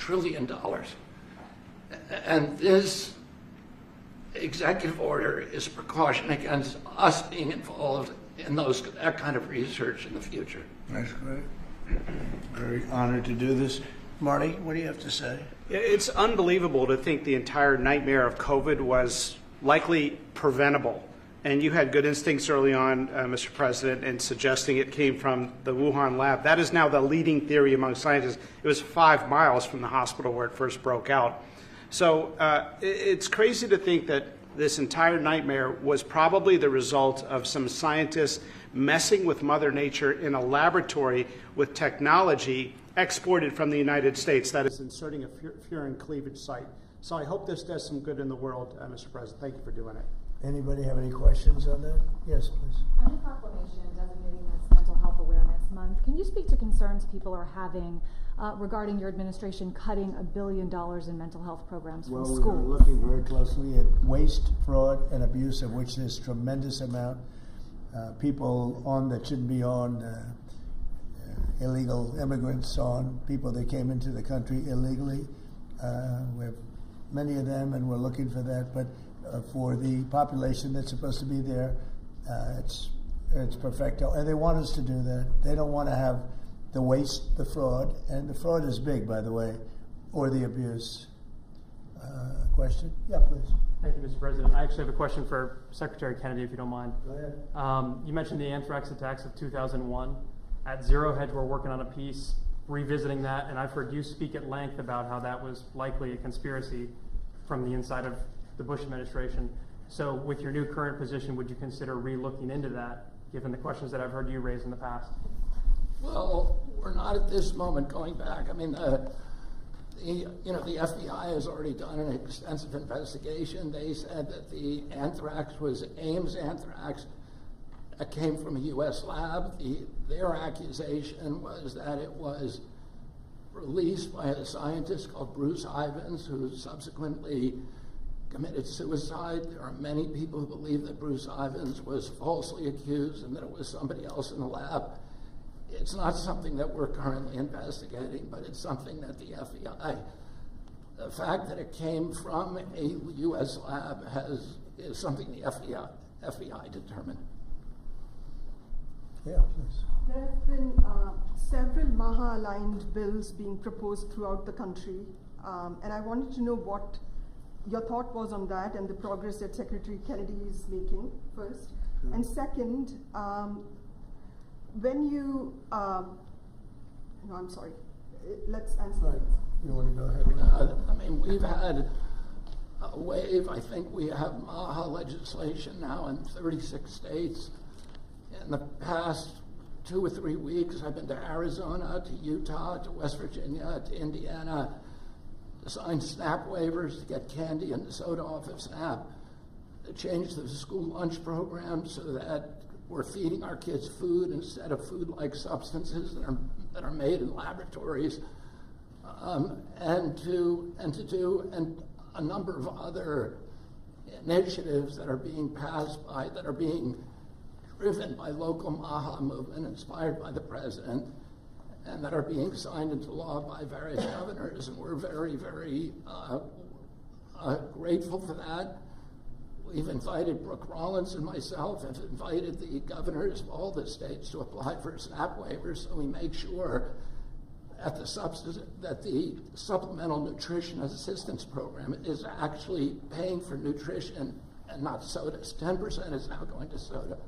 trillion. And this executive order is a precaution against us being involved in that kind of research in the future. That's great. Very honored to do this. Marty, what do you have to say? It's unbelievable to think the entire nightmare of COVID was likely preventable. And you had good instincts early on, Mr. President, in suggesting it came from the Wuhan lab. That is now the leading theory among scientists. It was 5 miles from the hospital where it first broke out. So it's crazy to think that this entire nightmare was probably the result of some scientists messing with Mother Nature in a laboratory with technology exported from the United States that is inserting a furin cleavage site. So I hope this does some good in the world, Mr. President. Thank you for doing it. Anybody have any questions on that? Yes, please. On the proclamation designating this Mental Health Awareness Month, can you speak to concerns people are having regarding your administration cutting $1 billion in mental health programs from schools? Well, we're looking very closely at waste, fraud, and abuse, of which there's tremendous amount. People on that shouldn't be on, illegal immigrants on, people that came into the country illegally. We have many of them, and we're looking for that. But for the population that's supposed to be there, it's perfecto. And they want us to do that. They don't want to have the waste, the fraud, and the fraud is big, by the way, or the abuse. Question? Yeah, please. Thank you, Mr. President. I actually have a question for Secretary Kennedy, if you don't mind. Go ahead. You mentioned the anthrax attacks of 2001. At Zero Hedge, we're working on a piece revisiting that, and I've heard you speak at length about how that was likely a conspiracy from the inside of the Bush administration. So with your new current position, would you consider re-looking into that, given the questions that I've heard you raise in the past? Well, we're not at this moment going back. I mean, the FBI has already done an extensive investigation. They said that the anthrax was Ames anthrax. That came from a U.S. lab. Their accusation was that it was released by a scientist called Bruce Ivins, who subsequently committed suicide. There are many people who believe that Bruce Ivins was falsely accused and that it was somebody else in the lab. It's not something that we're currently investigating, but it's something that the FBI, the fact that it came from a U.S. lab is something the FBI determined. Yeah, please. There have been several MAHA-aligned bills being proposed throughout the country, and I wanted to know what your thought was on that and the progress that Secretary Kennedy is making, first. Sure. And second, when you, no, I'm sorry, let's answer right. that. You want to go ahead? I mean, we've had a wave. I think we have MAHA legislation now in 36 states. In the past 2 or 3 weeks, I've been to Arizona, to Utah, to West Virginia, to Indiana, to sign SNAP waivers, to get candy and soda off of SNAP, to change the school lunch program so that we're feeding our kids food instead of food-like substances that are made in laboratories, and to do a number of other initiatives that are being passed by, that are being driven by local MAHA movement inspired by the president, and that are being signed into law by various governors. And we're very, very grateful for that. We've invited Brooke Rollins and myself have invited the governors of all the states to apply for SNAP waivers, so we make sure that the supplemental nutrition assistance program is actually paying for nutrition and not sodas. 10% is now going to soda.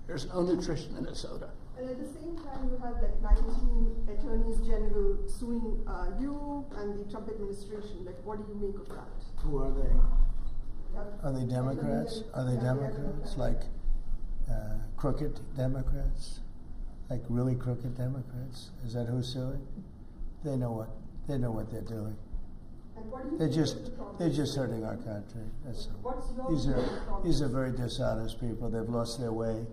There's no nutrition in a soda. And at the same time, you have like 19 attorneys general suing you and the Trump administration. Like, what do you make of that? Who are they? Are they Democrats? Are they Democrats? Like crooked Democrats? Like really crooked Democrats? Is that who's suing? They know what they're doing. And what do you They're just hurting our country. That's What's your these are very dishonest people. They've lost their way.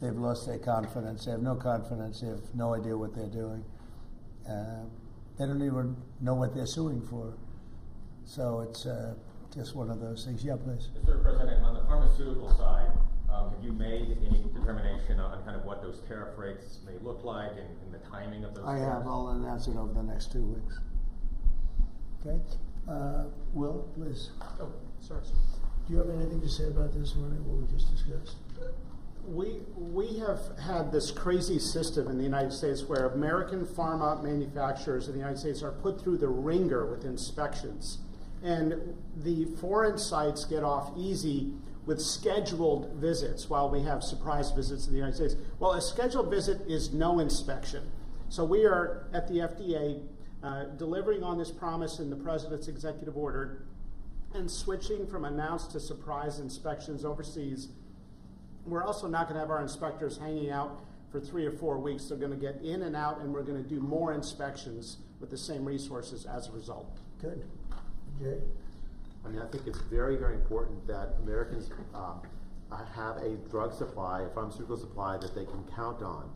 They've lost their confidence. They have no confidence. They have no idea what they're doing. They don't even know what they're suing for. So it's just one of those things. Yeah, please. Mr. President, on the pharmaceutical side, have you made any determination on kind of what those tariff rates may look like and the timing of those? I have. I'll announce it over the next 2 weeks. Okay. Will, please. Oh, sorry. Do you have anything to say about this one, what we just discussed? We have had this crazy system in the United States where American pharma manufacturers in the United States are put through the ringer with inspections. And the foreign sites get off easy with scheduled visits while we have surprise visits in the United States. Well, a scheduled visit is no inspection. So we are at the FDA delivering on this promise in the President's executive order and switching from announced to surprise inspections overseas. We're also not going to have our inspectors hanging out for 3 or 4 weeks. They're going to get in and out, and we're going to do more inspections with the same resources as a result. Good. Jay? I mean, I think it's very, very important that Americans have a drug supply, a pharmaceutical supply that they can count on.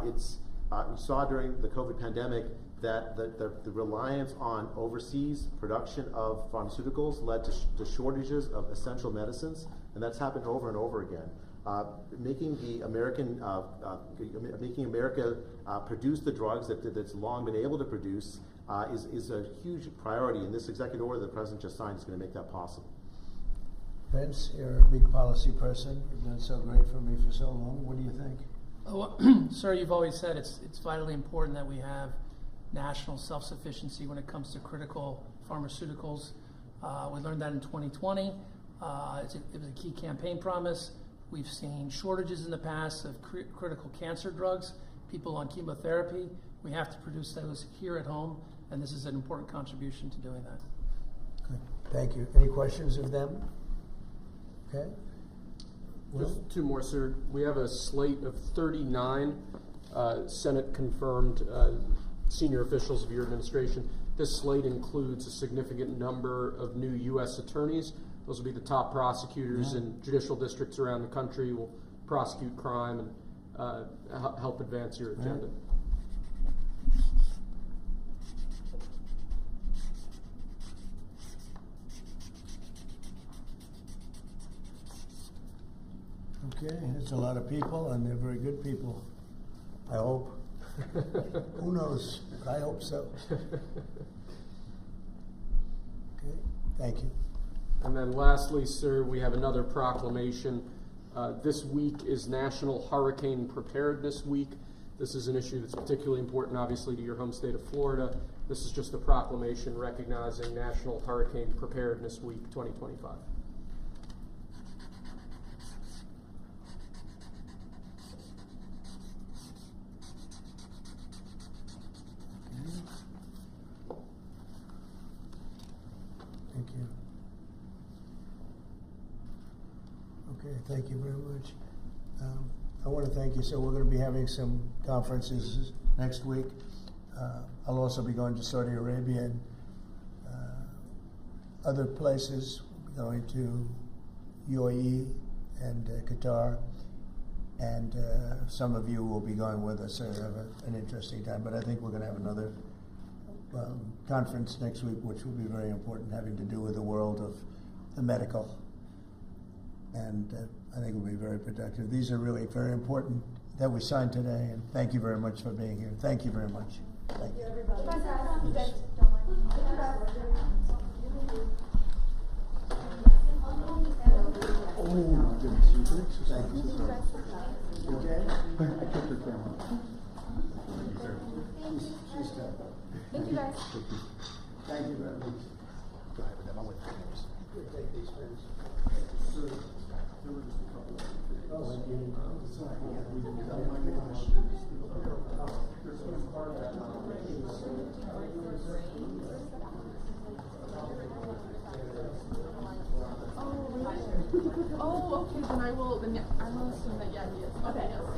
We saw during the COVID pandemic that the reliance on overseas production of pharmaceuticals led to shortages of essential medicines, and that's happened over and over again. Making America produce the drugs that's long been able to produce is a huge priority, and this executive order the President just signed is going to make that possible. Vince, you're a big policy person. You've done so great for me for so long. What do you think? Oh, sir, you've always said it's vitally important that we have national self-sufficiency when it comes to critical pharmaceuticals. We learned that in 2020. It was a key campaign promise. We've seen shortages in the past of critical cancer drugs, people on chemotherapy. We have to produce those here at home, and this is an important contribution to doing that. Good. Thank you. Any questions of them? Okay. Just two more, sir. We have a slate of 39 Senate-confirmed senior officials of your administration. This slate includes a significant number of new U.S. attorneys. Those will be the top prosecutors in judicial districts around the country, will prosecute crime and help advance your agenda. Okay, it's a lot of people, and they're very good people. I hope. Who knows? But I hope so. Okay, thank you. And then lastly, sir, we have another proclamation. This week is National Hurricane Preparedness Week. This is an issue that's particularly important, obviously, to your home state of Florida. This is just a proclamation recognizing National Hurricane Preparedness Week 2025. Thank you. Okay, thank you very much. I want to thank you. So we're going to be having some conferences next week. I'll also be going to Saudi Arabia and other places. We'll be going to UAE and Qatar. And some of you will be going with us. So have an interesting time. But I think we're going to have another conference next week, which will be very important, having to do with the world of the medical. And I think it will be very productive. These are really very important that we signed today, and thank you very much for being here. Thank you very much. Thank you, everybody. Oh, my goodness. Thank you. Okay? I took her camera. She's done. Thank you, guys. Thank you very much. Go ahead with them. I'm with pens. Take these pens. Oh, and you Oh, okay. Then I will. Then yeah, I will assume that. Yeah, he is. Okay. Yes.